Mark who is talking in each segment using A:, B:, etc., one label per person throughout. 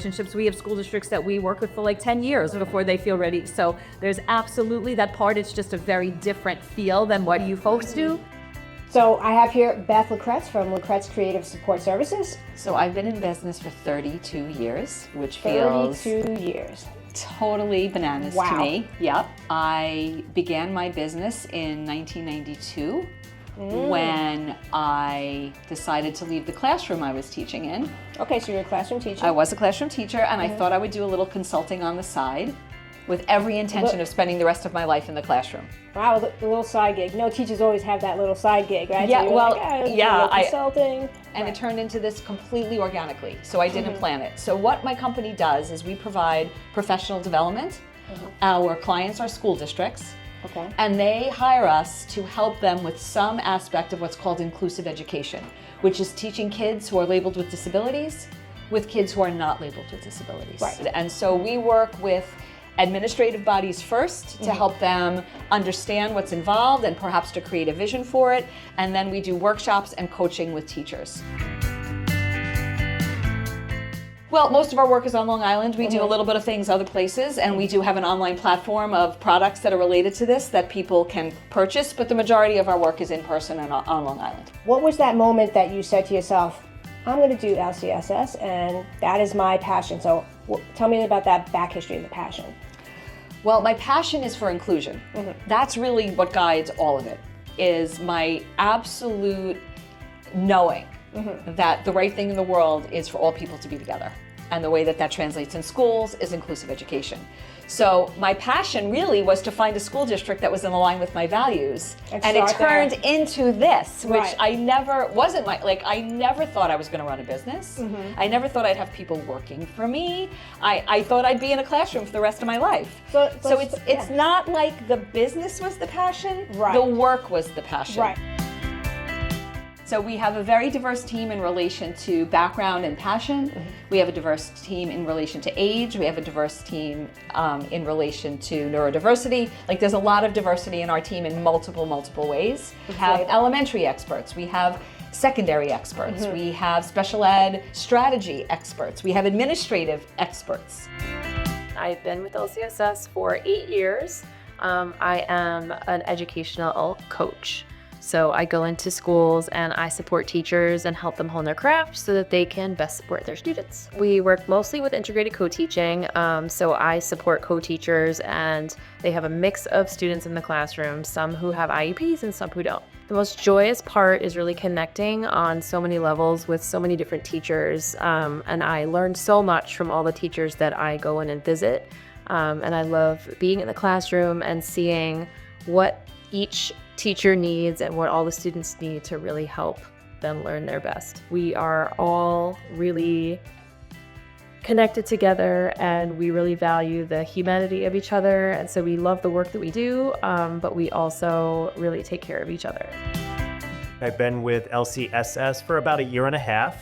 A: relationships. We have school districts that we work with for like 10 years before they feel ready. So there's absolutely that part. It's just a very different feel than what you folks do.
B: So I have here Beth Lakretz from Lakretz Creative Support Services.
C: So I've been in business for 32 years, which feels
B: 32 years.
C: totally bananas to me. Yep. I began my business in 1992 when I decided to leave the classroom I was teaching in.
B: Okay, so you're a classroom teacher.
C: I was a classroom teacher, and I thought I would do a little consulting on the side with every intention of spending the rest of my life in the classroom.
B: Wow, the little side gig. No, teachers always have that little side gig, right?
C: Yeah,
B: so
C: well,
B: consulting.
C: And it turned into this completely organically, so I didn't plan it. So what my company does is we provide professional development. Our clients are school districts.
B: Okay.
C: And they hire us to help them with some aspect of what's called inclusive education, which is teaching kids who are labeled with disabilities with kids who are not labeled with disabilities.
B: Right.
C: And so we work with administrative bodies first to help them understand what's involved and perhaps to create a vision for it. And then we do workshops and coaching with teachers. Well, most of our work is on Long Island. We do a little bit of things other places, and we do have an online platform of products that are related to this that people can purchase, but the majority of our work is in person and on Long Island.
B: What was that moment that you said to yourself, I'm going to do LCSS and that is my passion? So tell me about that back history of the passion.
C: Well, my passion is for inclusion. That's really what guides all of it, is my absolute knowing that the right thing in the world is for all people to be together. And the way that that translates in schools is inclusive education. So my passion really was to find a school district that was in line with my values. And it turned into this, which I never, I never thought I was gonna run a business. I never thought I'd have people working for me. I thought I'd be in a classroom for the rest of my life. So it's not like the business was the passion, the work was the passion.
B: Right.
C: So we have a very diverse team in relation to background and passion. We have a diverse team in relation to age. We have a diverse team in relation to neurodiversity. Like there's a lot of diversity in our team in multiple ways. We have elementary experts. We have secondary experts. We have special ed strategy experts. We have administrative experts.
D: I've been with LCSS for 8 years. I am an educational coach. So I go into schools and I support teachers and help them hone their craft so that they can best support their students. We work mostly with integrated co-teaching, so I support co-teachers and they have a mix of students in the classroom, some who have IEPs and some who don't. The most joyous part is really connecting on so many levels with so many different teachers, and I learned so much from all the teachers that I go in and visit, and I love being in the classroom and seeing what each teacher needs and what all the students need to really help them learn their best. We are all really connected together and we really value the humanity of each other, and so we love the work that we do, but we also really take care of each other.
E: I've been with LCSS for about 1.5 years,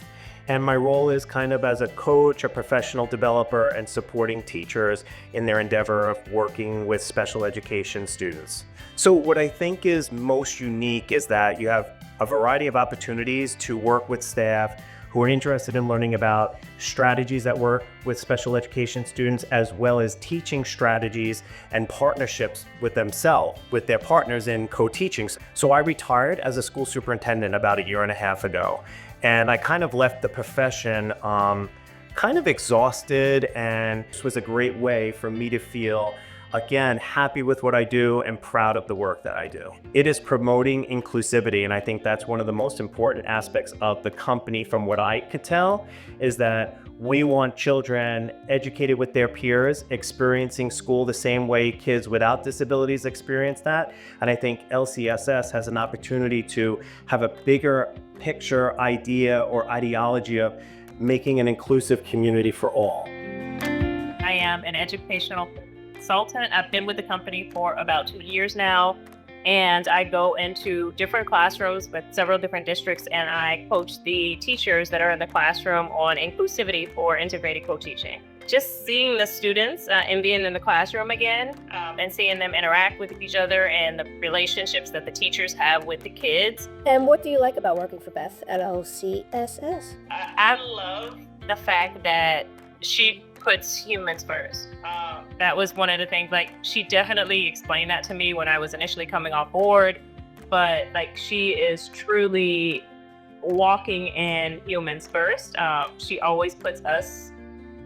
E: and my role is kind of as a coach, a professional developer, and supporting teachers in their endeavor of working with special education students. So what I think is most unique is that you have a variety of opportunities to work with staff who are interested in learning about strategies that work with special education students, as well as teaching strategies and partnerships with themselves, with their partners in co-teaching. So I retired as a school superintendent about 1.5 years ago, and I kind of left the profession kind of exhausted, and this was a great way for me to feel again, happy with what I do and proud of the work that I do. It is promoting inclusivity, and I think that's one of the most important aspects of the company from what I could tell, is that we want children educated with their peers, experiencing school the same way kids without disabilities experience that. And I think LCSS has an opportunity to have a bigger picture, idea, or ideology of making an inclusive community for all.
F: I am an educational consultant. I've been with the company for about 2 years now, and I go into different classrooms with several different districts, and I coach the teachers that are in the classroom on inclusivity for integrated co-teaching. Just seeing the students and being in the classroom again, and seeing them interact with each other and the relationships that the teachers have with the kids.
B: And what do you like about working for Beth at LCSS?
F: I love the fact that she puts humans first. That was one of the things, like, she definitely explained that to me when I was initially coming on board, but like, she is truly walking in humans first. She always puts us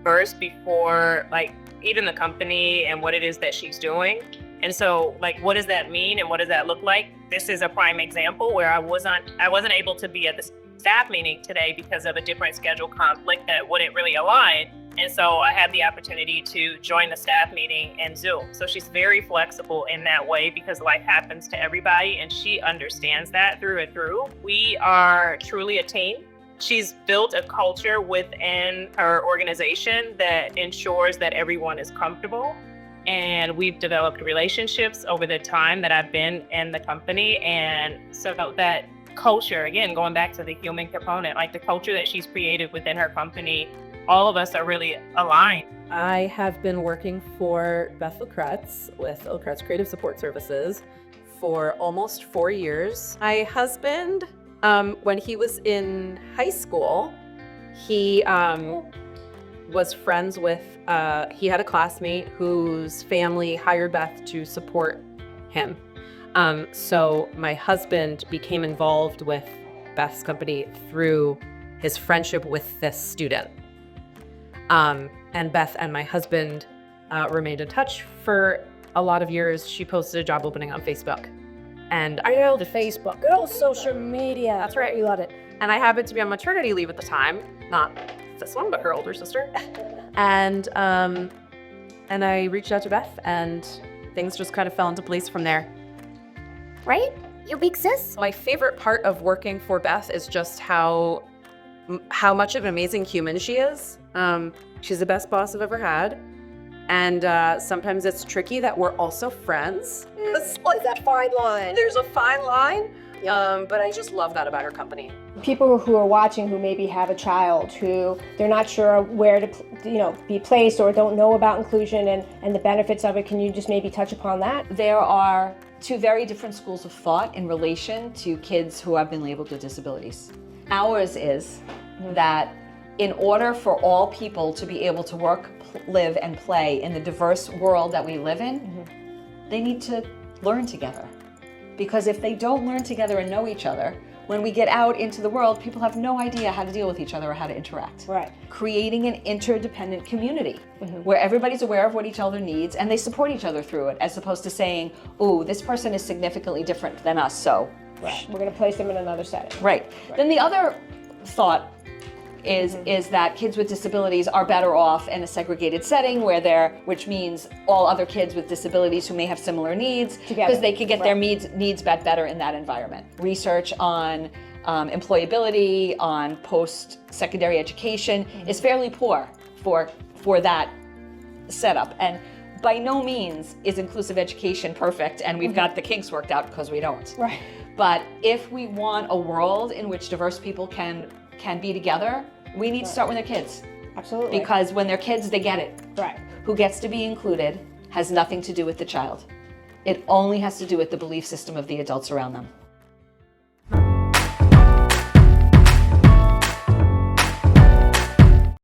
F: first before, like, even the company and what it is that she's doing. And so, like, what does that mean and what does that look like? This is a prime example where I wasn't able to be at the staff meeting today because of a different schedule conflict that wouldn't really align. And so I had the opportunity to join the staff meeting in Zoom. So she's very flexible in that way because life happens to everybody, and she understands that through and through. We are truly a team. She's built a culture within her organization that ensures that everyone is comfortable. And we've developed relationships over the time that I've been in the company. And so that culture, again, going back to the human component, like the culture that she's created within her company, all of us are really aligned.
G: I have been working for Beth Lakretz with Lakretz Creative Support Services for almost 4 years. My husband, when he was in high school, he was friends with, he had a classmate whose family hired Beth to support him. So my husband became involved with Beth's company through his friendship with this student. And Beth and my husband remained in touch for a lot of years. She posted a job opening on Facebook. And I know
B: Facebook, good old social media.
G: That's right.
B: We love it.
G: And I happened to be on maternity leave at the time, not this one, but her older sister. And I reached out to Beth, and things just kind of fell into place from there.
B: Right? You big sis?
G: My favorite part of working for Beth is just how much of an amazing human she is. She's the best boss I've ever had. And sometimes it's tricky that we're also friends.
B: It's that fine line.
G: There's a fine line, but I just love that about her company.
B: People who are watching who maybe have a child who they're not sure where to be placed or don't know about inclusion and the benefits of it, can you just maybe touch upon that?
C: There are two very different schools of thought in relation to kids who have been labeled with disabilities. Ours is that in order for all people to be able to work, live, and play in the diverse world that we live in, they need to learn together. Because if they don't learn together and know each other, when we get out into the world, people have no idea how to deal with each other or how to interact.
B: Right.
C: Creating an interdependent community where everybody's aware of what each other needs and they support each other through it, as opposed to saying, "Ooh, this person is significantly different than us, so."
B: Right. We're going to place them in another setting.
C: Right. Then the other thought is that kids with disabilities are better off in a segregated setting which means all other kids with disabilities who may have similar needs, because they could get their needs met better in that environment. Research on employability, on post-secondary education is fairly poor for that setup. And by no means is inclusive education perfect and we've got the kinks worked out, because we don't.
B: Right.
C: But if we want a world in which diverse people can be together, we need to start with their kids.
B: Absolutely.
C: Because when they're kids, they get it.
B: Right.
C: Who gets to be included has nothing to do with the child. It only has to do with the belief system of the adults around them.